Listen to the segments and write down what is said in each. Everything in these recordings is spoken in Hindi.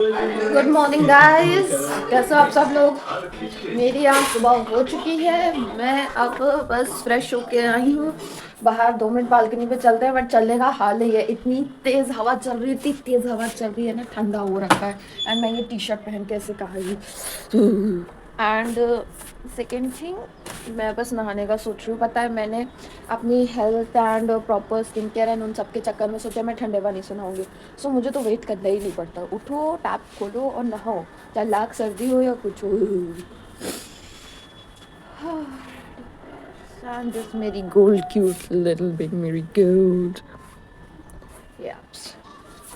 गुड मॉर्निंग गाइस, कैसे हो आप सब लोग। मेरी यहाँ सुबह हो चुकी है। मैं अब बस फ्रेश होके आई हूँ। बाहर 2 मिनट बालकनी पे चलते हैं, बट चलने का हाल नहीं है। इतनी तेज़ हवा चल रही है, इतनी तेज़ हवा चल रही है ना, ठंडा हो रखा है। एंड मैं ये टी शर्ट पहन के ऐसे कहा ही। एंड सेकेंड थिंग, मैं बस नहाने का सोच रही हूँ। पता है, मैंने अपनी health and proper skin care and उन सब के चक्कर में सोचा मैं ठंडे पानी से नहाऊंगी। सो मुझे तो वेट करना ही नहीं पड़ता। उठो, टैप खोलो और नहाओ, चाहे लाख सर्दी हो या कुछ हो। And this मेरी गोल्ड क्यूट लिटिल बिग मेरी गोल्ड।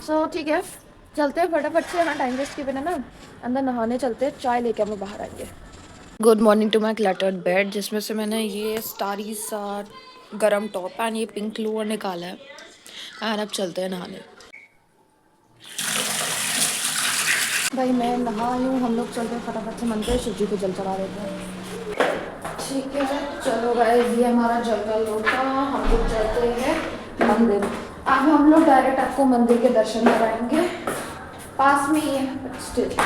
सो ठीक है, चलते हैं फटाफट से, यहाँ टाइम वेस्ट के बिना ना अंदर नहाने चलते हैं। चाय लेके हम लोग बाहर आएंगे। Good morning to my cluttered bed, जिसमें से मैंने ये स्टारी सा गरम टॉप एंड ये पिंक लोअर निकाला है। एंड अब चलते हैं नहाने। भाई मैं नहा आई हूँ, हम लोग चलते हैं फटाफट से मंदिर, शिव जी को जल चढ़ा देते हैं। ठीक है, चलो गाइस, ये हमारा जल का लोटा, हम लोग चलते हैं मंदिर। अब हम लोग डायरेक्ट आपको मंदिर के दर्शन कराएंगे, पास में ही है बट स्टिल।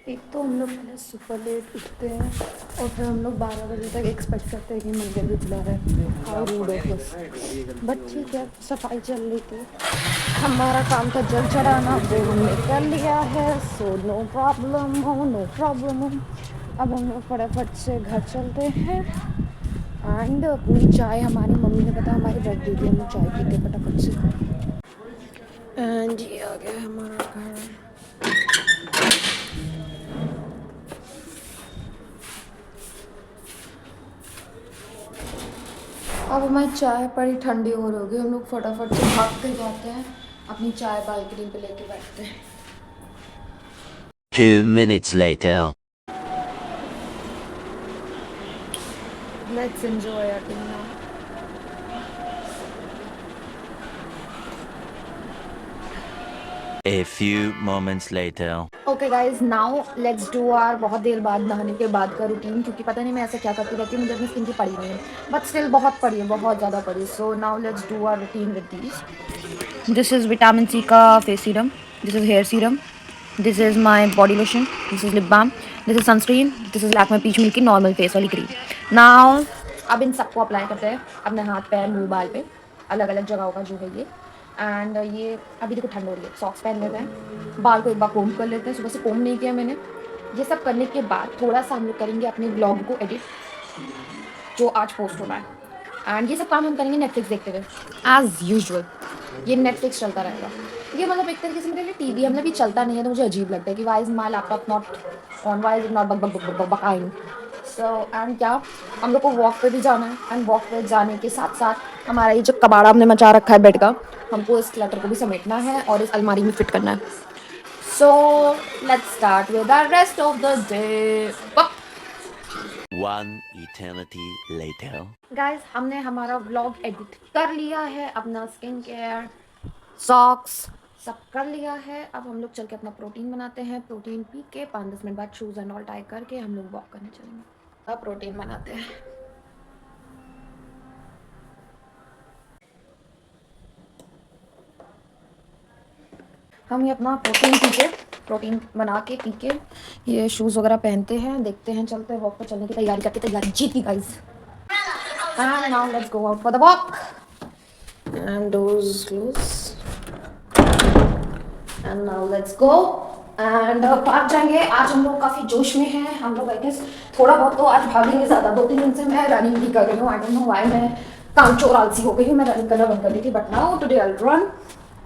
एक तो हम लोग पहले सुपर लेट उठते हैं और फिर हम लोग 12 बजे तक एक्सपेक्ट करते हैं कि मंदिर भी खुला रहे। How root of us, but ठीक है, सफाई चल रही थी। हमारा काम था जल चढ़ाना, वो हमने कर लिया है। सो नो प्रॉब्लम हो, नो प्रॉब्लम हो। अब हम लोग फटाफट से घर चलते हैं। एंड अपनी चाय, हमारी मम्मी ने पता हमारी ब्रेड दी थी, हम लोग चाय पीते फटाफट से। एंड ये आ गया हमारा घर। अब हमारी चाय बड़ी ठंडी हो रही होगी, हम लोग फटाफट से भागते जाते हैं, अपनी चाय बालकनी पे लेके बैठते हैं। 2 minutes later. Let's enjoy our dinner. A few moments later. Okay guys, now let's do our बहुत देर बाद नहाने के बाद का रूटीन, क्योंकि पता नहीं मैं ऐसा क्या करती रहती हूँ, मुझे अपनी स्किन की पड़ी नहीं है, बट स्टिल बहुत पड़ी है, बहुत ज़्यादा पड़ी है। So now let's do our routine with these. This is vitamin C का face serum, this is hair serum, this is my body lotion, this is lip balm, this is sunscreen, this is Lakme peach milky normal face वाली क्रीम। नाउ अब इन सबको अप्लाई करते हैं अपने हाथ, पैर, मुँह, बाल पे, अलग अलग जगहों का जो है ये। एंड ये अभी देखो ठंड हो रही है, सॉक्स पहन लेते हैं, बाल को एक बार कोम कर लेते हैं। सुबह से कोम नहीं किया मैंने। ये सब करने के बाद थोड़ा सा हम लोग करेंगे अपने ब्लॉग को एडिट, जो आज पोस्ट होना है। एंड ये सब काम हम करेंगे नेटफ्लिक्स देखते हुए, एज यूजुअल। ये नेटफ्लिक्स चलता रहेगा। ये मतलब एक तरीके से मेरे लिए टीवी हम भी चलता नहीं है, तो मुझे अजीब लगता है कि why is my laptop not on, why is not बकाइन। सो एंड क्या, हम लोग को वॉक पे भी जाना है। एंड वॉक पे जाने के साथ साथ हमारा ये जो कबाड़ा हमने मचा रखा है बेड का, हमको इस क्लटर को भी समेटना है और इस अलमारी में फिट करना है। So let's start with the rest of the day. One eternity later. Guys, हमने हमारा व्लॉग एडिट कर लिया है, अपना स्किन केयर, सॉक्स सब कर लिया है। अब हम लोग चल के अपना प्रोटीन बनाते हैं। प्रोटीन पी के 5-10 मिनट बाद शूज़ एंड ऑल टाई करके हम लोग वॉक करने चलेंगे। अब प्रोटीन बनाते हैं। हम ये अपना प्रोटीन बना के पी के ये शूज़ वगैरह पहनते हैं, देखते हैं, चलते हैं वॉक पर, चलने की तैयारी करते, तैयारी जीती guys. And now let's go out for the walk and doors close and now let's go and park जाएंगे। आज हम लोग काफ़ी जोश में हैं, हम लोग आई गेस थोड़ा बहुत तो आज भागेंगे ज़्यादा। 2-3 दिन से मैं रनिंग भी कर रही हूँ, आई डोंट नो व्हाई, मैं कामचोर आलसी हो गई हूँ, मैं रनिंग करना बंद कर दी थी, but now today I will run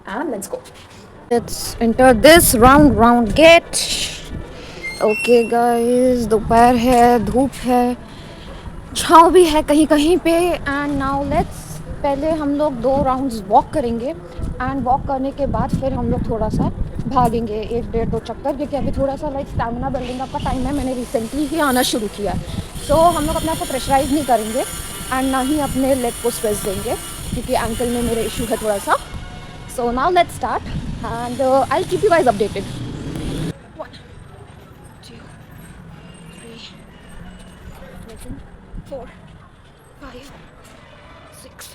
and let's go. Let's enter this round gate. Okay guys, दोपहर है, धूप है, छाँव भी है कहीं कहीं पे। एंड नाउ लेट्स, पहले हम लोग 2 राउंड्स वॉक करेंगे एंड वॉक करने के बाद फिर हम लोग थोड़ा सा भागेंगे 1 डेढ़ 2 चक्कर, क्योंकि अभी थोड़ा सा लाइक स्टैमिना बिल्डिंग अप का टाइम है, मैंने रिसेंटली ही आना शुरू किया है। सो हम लोग अपने आप को प्रेशराइज नहीं करेंगे एंड ना ही अपने लेग को स्ट्रेस देंगे, क्योंकि एंकल में मेरे इशू है थोड़ा सा। सो now let's start and I will keep you guys updated. 1 2 3 4 5 6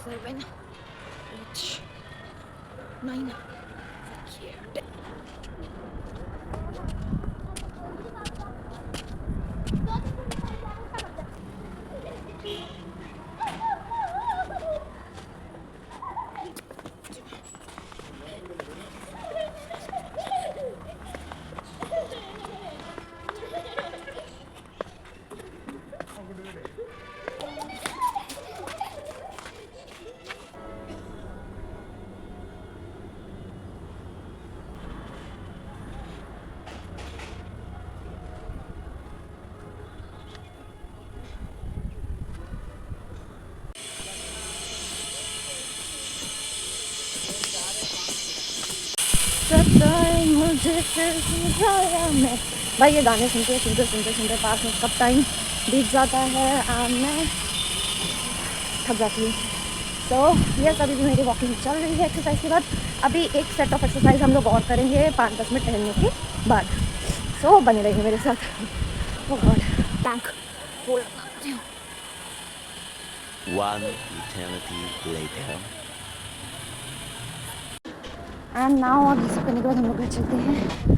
7 8 9 10। मुझे फिर समझाया मैं। भाई ये गाने सुनते सुनते सुनते सुनते पास में कब टाइम बीत जाता है एंड मैं थक जाती हूँ। तो यस, अभी भी मेरी वॉकिंग चल रही है एक्सरसाइज के बाद। अभी एक सेट ऑफ एक्सरसाइज हम लोग और करेंगे 5-10 मिनट टहलने के बाद। सो बने रहिए मेरे साथ। ओह गॉड, टैंक फुल करती हूँ। One eternity later. And now अब ये सब करने के बाद हम लोग घर चलते हैं।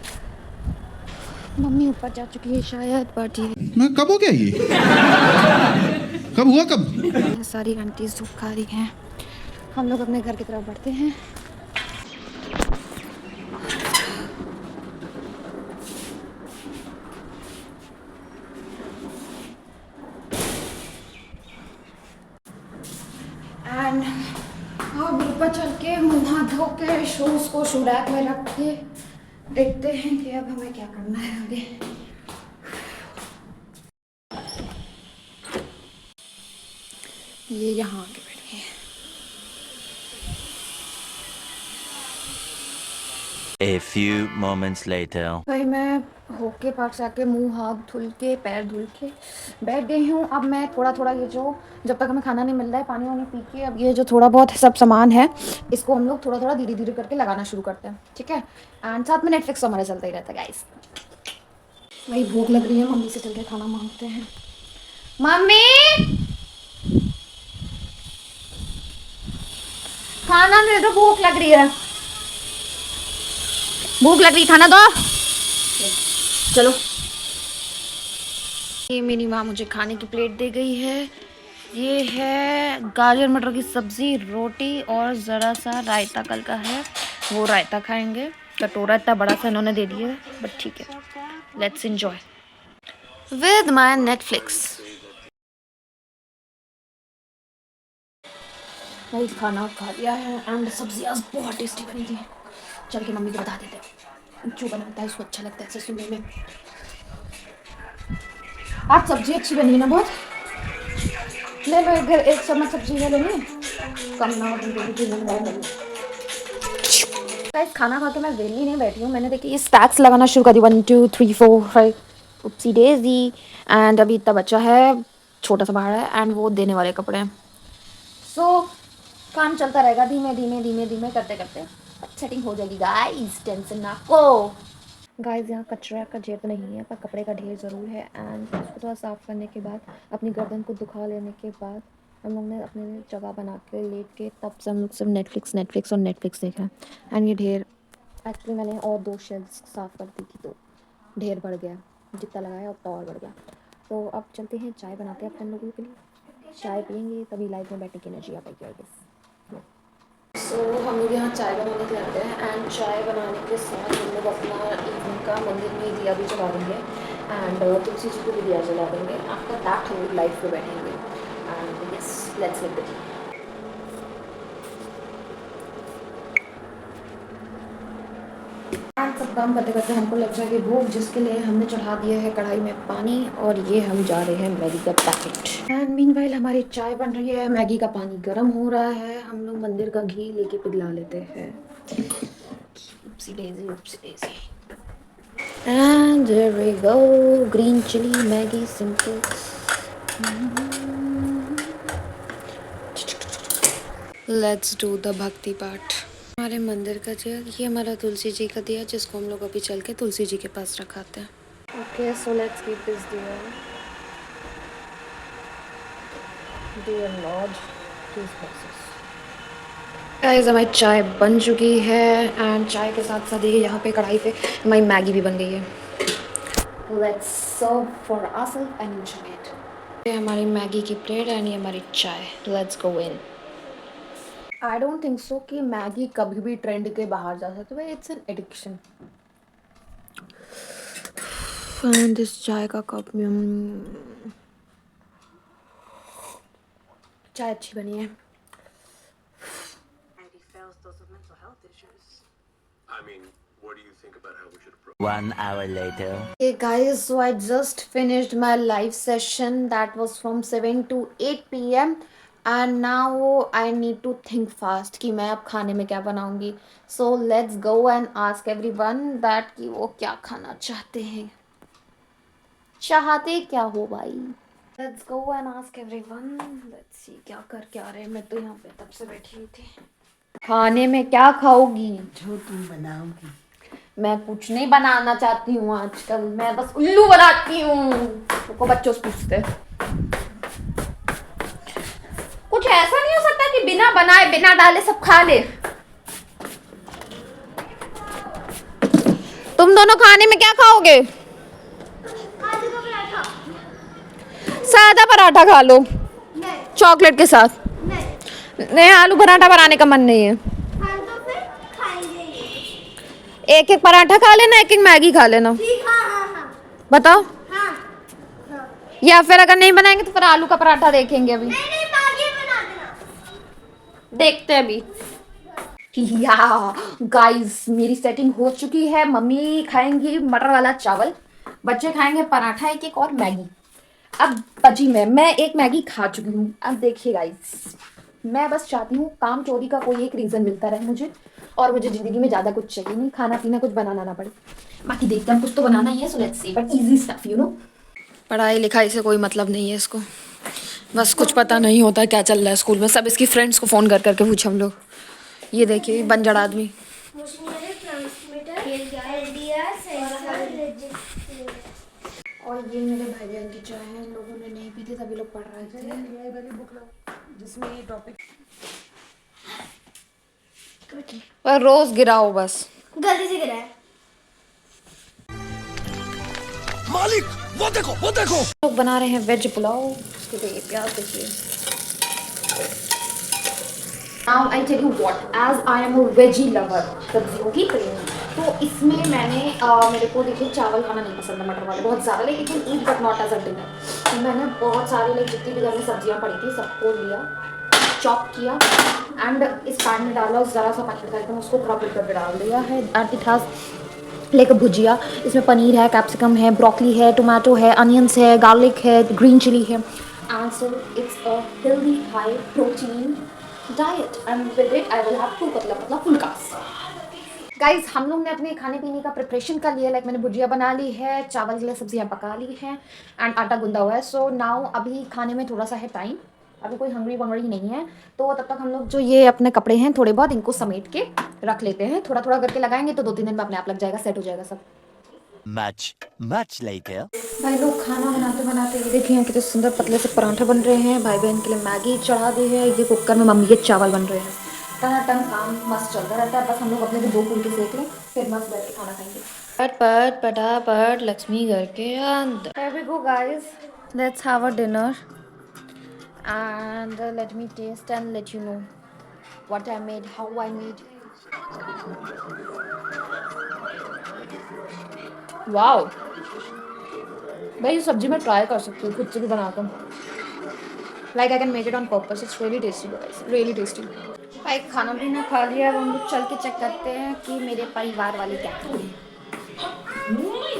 मम्मी ऊपर जा चुकी है शायद, बट मैं कब हो गया ये? कब हुआ कब? सारी आंटीज धूप खा रही हैं। हम लोग अपने घर की तरफ बढ़ते हैं। एंड अब ऊपर चल के मुँह हाथ धो के शूज़ को शू रैक में रख के देखते हैं कि अब हमें क्या करना है आगे। ये यहाँ आके बैठी है। A few moments later. भाई मैं होके पार्क से आके मुंह हाथ धुल के पैर धुल के बैठ गई हूँ। अब मैं थोड़ा थोड़ा ये जो जब तक हमें खाना नहीं मिल रहा है पानी वानी पी के, अब ये जो थोड़ा बहुत सब सामान है इसको हम लोग थोड़ा थोड़ा धीरे धीरे करके लगाना शुरू करते हैं, ठीक है। एंड साथ में नेटफ्लिक्स तो हमारा चलता ही रहता है गाइस। भाई भूख लग रही है, मम्मी से चल के खाना मांगते हैं। मम्मी खाना दे दो, भूख लग रही है, भूख लग रही, खाना दो। चलो, ये मेरी माँ मुझे खाने की प्लेट दे गई है। ये है गाजर मटर की सब्जी, रोटी और ज़रा सा रायता कल का है, वो रायता खाएंगे। कटोरा इतना बड़ा सा इन्होंने दे दिया है, बट ठीक है, let's enjoy with my Netflix. भाई खाना खा लिया है एंड सब्जी आज बहुत टेस्टी बनी थी। चल के मम्मी को बता देते हैं जो बनाता है उसको अच्छा लगता है ऐसे सुनने में। आज सब्जी अच्छी बनी है ना बहुत। ले लो इधर 1 चम्मच सब्जी ले लेनी, कम ना हो। गाइस खाना खा के मैं वेली नहीं बैठी हूँ, मैंने देखिए ये स्टैक्स लगाना शुरू कर दी। 1 2 3 4 5 उपसी डेजी। एंड अभी इतना बच्चा है, छोटा सा बाहर है एंड वो देने वाले कपड़े हैं। सो काम चलता रहेगा धीमे धीमे धीमे धीमे करते करते सेटिंग हो जाएगी गाइस, टेंशन ना को। गाइस यहाँ कचरा का ढेर तो नहीं है पर कपड़े का ढेर ज़रूर है। एंड उसको थोड़ा साफ़ करने के बाद अपनी गर्दन को दुखा लेने के बाद हम लोग ने अपने लिए जगह बना के लेट के तब से हम लोग सिर्फ नेटफ्लिक्स और नेटफ्लिक्स देखा। एंड ये ढेर एक्चुअली मैंने और 2 शेल्फ्स साफ़ कर दी थी तो ढेर बढ़ गया, जितना लगाया उतना और बढ़ गया। तो अब चलते हैं चाय बनाते हैं अपन लोगों के लिए, चाय पियेंगे तभी लाइफ में बैठने की एनर्जी आ पाएगी आई गेस। सो हम लोग यहाँ चाय बनाने के लिए आते हैं एंड चाय बनाने के साथ हम लोग अपना इवनिंग का मंदिर में दिया भी जला देंगे एंड तुलसी जी को भी दिया जला देंगे। आफ्टर दैट हम लोग लाइफ पे बैठेंगे and yes let's make the T. And सब काम करते करते हमको लग जाएगी भूख, जिसके लिए हमने चढ़ा दिया है कढ़ाई में पानी और ये हम जा रहे हैं मैगी का पैकेट। एंड मीनवाइल हमारी चाय बन रही है, मैगी का पानी गर्म हो रहा है, हम लोग मंदिर का घी लेके पिघला लेते हैं। Oopsie daisy, oopsie daisy. And there we go. Green chili Maggie simple. Let's do the भक्ति पाठ. हमारे मंदिर का जग, ये हमारा तुलसी जी का दिया जिसको हम लोग अभी चल के तुलसी जी के पास रखाते हैं. Okay, so let's keep this diya. Dear Lord, please bless us. Guys हमारी चाय बन चुकी है एंड चाय के साथ साथ देखिए यहाँ पे कढ़ाई पे हमारी मैगी भी बन गई है. Let's serve for ourselves and enjoy it. ये हमारी मैगी की प्लेट एंड ये हमारी चाय. Let's go in. I don't think so कि मैगी कभी भी ट्रेंड के बाहर जा सकती है. It's an addiction. And this चाय का कप में चाय अच्छी बनी है. I mean, what do you think about how we should approach? 1 hour later. Hey guys, so I just finished my live session that was from 7 to 8 p.m. and now I need to think fast कि मैं अब खाने में क्या बनाऊंगी. So let's go and ask everyone that कि वो क्या खाना चाहते हैं. चाहते क्या हो भाई. Let's go and ask everyone. Let's see क्या कर क्या रहे. मैं तो यहाँ पे तब से बैठी हुई थी. खाने में क्या खाओगी? जो तुम बनाओगी. मैं कुछ नहीं बनाना चाहती हूँ आजकल. मैं बस उल्लू बनाती हूँ. को बच्चों से पूछते. कुछ ऐसा नहीं हो सकता कि बिना बनाए बिना डाले सब खा ले. तुम दोनों खाने में क्या खाओगे? सादा पराठा खा लो चॉकलेट के साथ. नहीं, आलू पराठा बनाने का मन नहीं है. एक एक पराठा खा लेना, एक एक मैगी खा लेना. बताओ. या फिर अगर नहीं बनाएंगे तो फिर आलू का पराठा देखेंगे. अभी देखते हैं अभी. या गाइस मेरी सेटिंग हो चुकी है. मम्मी खाएंगी मटर वाला चावल, बच्चे खाएंगे पराठा एक एक और मैगी. अब बची मैं एक मैगी खा चुकी हूँ. अब देखिए गाइस, मैं बस चाहती हूँ काम चोरी का कोई एक रीज़न मिलता रहे मुझे, और मुझे ज़िंदगी में ज़्यादा कुछ चाहिए नहीं. खाना पीना कुछ बनाना ना पड़े. बाकी देखते हैं, कुछ तो बनाना ही है. So let's see, but easy stuff you know. पढ़ाई लिखाई से कोई मतलब नहीं है इसको. बस कुछ पता नहीं होता क्या चल रहा है स्कूल में. सब इसकी फ्रेंड्स को फ़ोन कर करके पूछे हम लोग. ये देखिए बंजड़ आदमी. और ये मेरे भाई बहन की चाय है. लोगों ने नहीं पी थी, सभी लोग पढ़ रहे थे. ये वाली बुक लो जिसमें ये टॉपिक. पर रोज गिराओ बस. गलती से गिरा है. मालिक, वो देखो, वो देखो. लोग बना रहे हैं वेज पुलाव. उसके लिए प्याज देखिए. Now I tell you what, as I am a veggie lover, सब्जियों की प्रेमी, तो इसमें मैंने मेरे को देखिए चावल खाना नहीं पसंद है मटर वाले बहुत ज़्यादा, लेकिन eat but not as a dinner. तो मैंने बहुत सारी लाइक जितनी भी घर में सब्जियाँ पड़ी थी सबको लिया, चॉप किया एंड इस पैन में डाला. ज़रा सा पानी डालकर उसको क्रॉप करके डाल दिया है. एंड इट हैज़ लाइक भुजिया. इसमें पनीर है, कैप्सिकम है, ब्रोकली है, टोमेटो है, अनियंस है, गार्लिक है, ग्रीन चिली है. And so it's a healthy high protein diet and with it I will have 2 पतला फुल्कास. गाइज हम लोग ने अपने खाने पीने का प्रिपरेशन कर लिया. लाइक मैंने भुजिया बना ली है, चावल के लिए सब्जियां पका ली हैं एंड आटा गूंदा हुआ है. सो नाउ अभी खाने में थोड़ा सा है टाइम. अभी कोई हंगरी वंगरी नहीं है, तो तब तक हम लोग जो ये अपने कपड़े हैं थोड़े बहुत इनको समेट के रख लेते हैं. थोड़ा थोड़ा करके लगाएंगे तो 2-3 दिन में अपने आप लग जाएगा, सेट हो जाएगा सब. Much later. भाई लोग खाना बनाते बनाते ये देखिए कितने सुंदर पतले से पराठे बन रहे हैं. भाई बहन के लिए मैगी चढ़ा दी है. ये कुकर में मम्मी के चावल बन रहे हैं. टन काम मस्त चलता रहता है. बस हम लोग अपने को 2 फुलके सेक लें, फिर मस्त बैठ के खाना खाएंगे. पट पटापट लक्ष्मी घर के अंदर. Here we go guys, let's have a dinner and let me taste and let you know what I made, how I made. Wow भाई, ये सब्जी मैं ट्राई कर सकती हूँ खुद से भी बनाकर. Like I can make it on purpose. It's really tasty guys, really tasty. भाई खाना पीना खा लिया. अब हम लोग चल के चेक करते हैं कि मेरे परिवार वाले क्या कर रहे हैं.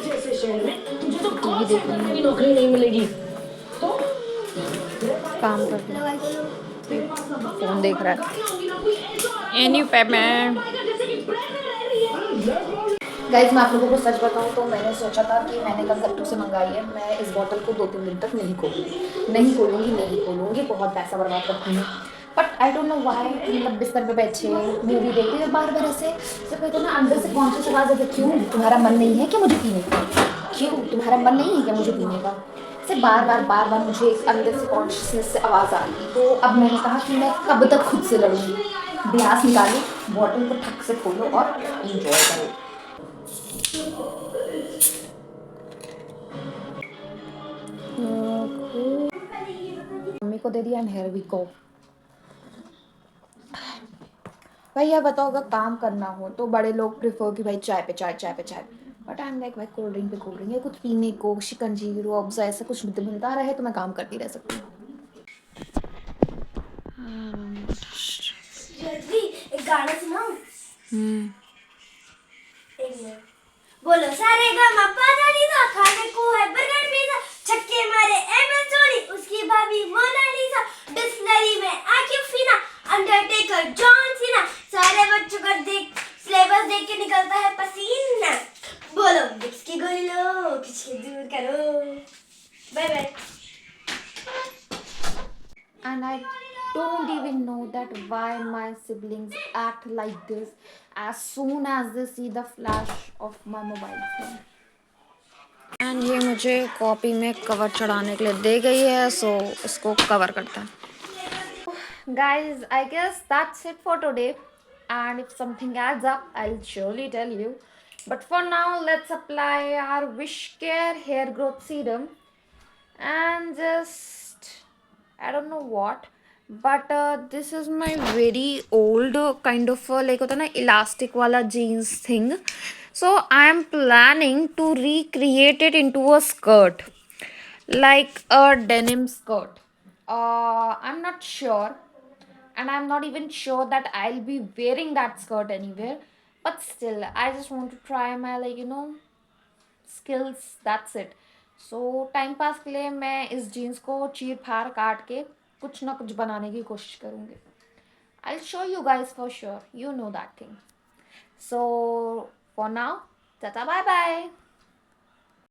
जैसे शहर में तुझे तो कौन सी तरह की नौकरी नहीं मिलेगी. काम कर रहे हैं, फोन देख रहा है. एनी पेमेंट गाइज मैं आप लोगों को सच बताऊं तो मैंने सोचा था कि मैंने कल जेप्टो से मंगाई है, मैं इस बॉटल को 2-3 दिन तक नहीं खोलूंगी, बहुत पैसा बर्बाद करती हूँ। But I don't know why, मतलब बिस्तर पे बैठे मूवी देख रही और बार बार ऐसे जब कहते हैं ना अंदर से कॉन्शियस आवाज़ आती है, क्यों तुम्हारा मन नहीं है क्या मुझे पीने का, क्यों तुम्हारा मन नहीं है क्या मुझे पीने का, से बार बार मुझे एक अंदर से कॉन्शियसनेस से आवाज़ आ रही। तो अब मैंने कहा कि मैं कब तक खुद से लड़ूंगी, ब्यास निकालो, बॉटल को ठक से खोलो और इंजॉय करो। मम्मी को दे दिया एंड हियर वी गो। भाई यार बताओ, अगर काम करना हो तो बड़े लोग प्रेफर कि भाई चाय पे चाय, बट आई एम लाइक भाई कोल्ड ड्रिंक पे कोल्ड ड्रिंक, या कुछ पीने को शिकंजी रूह अफ़ज़ा ऐसा कुछ मिलता रहे तो मैं काम करती रह सकती हूँ। जल्दी एक गाना सुनाऊं? एक मिनट। बोलो सारे गामा पाधा नीसा, खाने को है बर्गर पिज़्ज़ा, छक्के मारे एमएस धोनी, उसकी भाभी मोनालिसा, बिस्लरी में आकिफिना, अंडरटेकर जॉन सीना, सारे बच्चों का देख सिलेबस देख के निकलता है पसीना। बोलो विक्स की गोली लो, खिंच के दूर करो। Bye bye. And I don't even know that why my siblings act like this as soon as they see the flash of my mobile phone. And ये मुझे कॉपी में कवर चढ़ाने के लिए दे गई है, सो इसको कवर करता है। Guys, I guess that's it for today. And if something adds up, I'll surely tell you. But for now, let's apply our Wish Care hair growth serum and just I don't know what, but this is my very old kind of like होता है ना elastic वाला jeans thing. So I am planning to recreate it into a skirt, like a denim skirt. I'm not sure, and I'm not even sure that I'll be wearing that skirt anywhere. But still, I just want to try my skills, that's it. So time pass के लिए मैं इस जीन्स को चीर फाड़ काट के कुछ ना कुछ बनाने की कोशिश करूँगी। I will show you guys for sure, you know that thing. So for now tata bye bye.